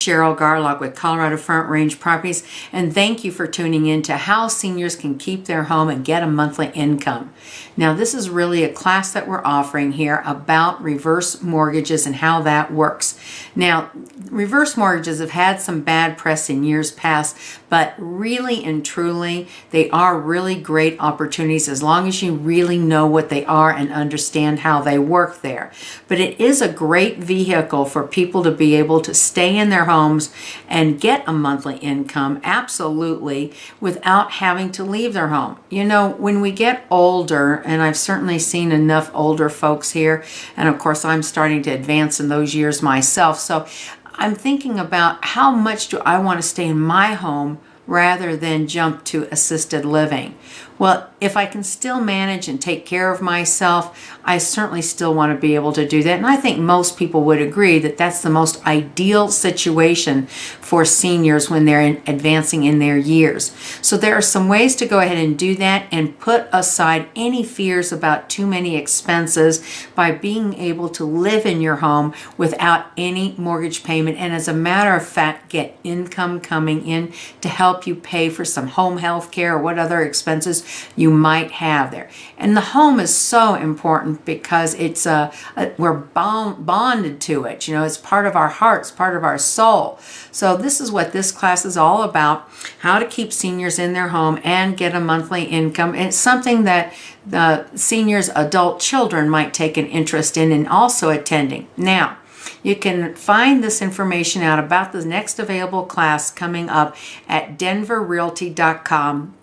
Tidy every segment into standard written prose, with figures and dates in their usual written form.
Cheryl Garlock with Colorado Front Range Properties, and thank you for tuning in to How Seniors Can Keep Their Home and Get a Monthly Income. Now, this is really a class that we're offering here about reverse mortgages and how that works. Now, reverse mortgages have had some bad press in years past, but really and truly, they are really great opportunities as long as you really know what they are and understand how they work there. But it is a great vehicle for people to be able to stay in their homes and get a monthly income, absolutely, without having to leave their home. You know, when we get older, and I've certainly seen enough older folks here, and of course I'm starting to advance in those years myself, so I'm thinking about how much do I want to stay in my home rather than jump to assisted living. Well, if I can still manage and take care of myself, I certainly still want to be able to do that. And I think most people would agree that that's the most ideal situation for seniors when they're advancing in their years. So there are some ways to go ahead and do that and put aside any fears about too many expenses by being able to live in your home without any mortgage payment. And as a matter of fact, get income coming in to help you pay for some home health care or what other expenses you might have there. And the home is so important because it's we're bonded to it. You know, it's part of our hearts, part of our soul. So this is what this class is all about, how to keep seniors in their home and get a monthly income. And it's something that the seniors' adult children might take an interest in and also attending. Now, you can find this information out about the next available class coming up at denverrealty.com.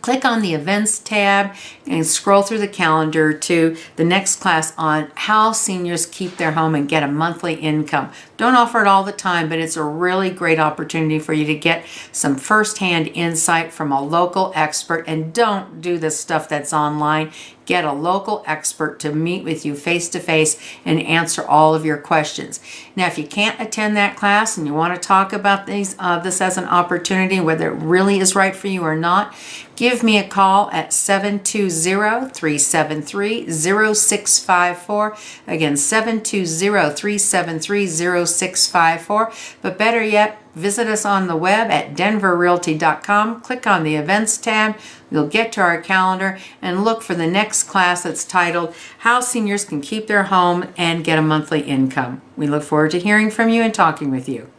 Click on the events tab and scroll through the calendar to the next class on how seniors keep their home and get a monthly income. Don't offer it all the time, but it's a really great opportunity for you to get some firsthand insight from a local expert. And don't do the stuff that's online. Get a local expert to meet with you face to face and answer all of your questions. Now, if you can't attend that class and you want to talk about this as an opportunity, whether it really is right for you or not, give me a call at 720-373-0654. Again, 720-373-0654. But better yet, visit us on the web at denverrealty.com. Click on the events tab. You'll get to our calendar and look for the next class that's titled How Seniors Can Keep Their Home and Get a Monthly Income. We look forward to hearing from you and talking with you.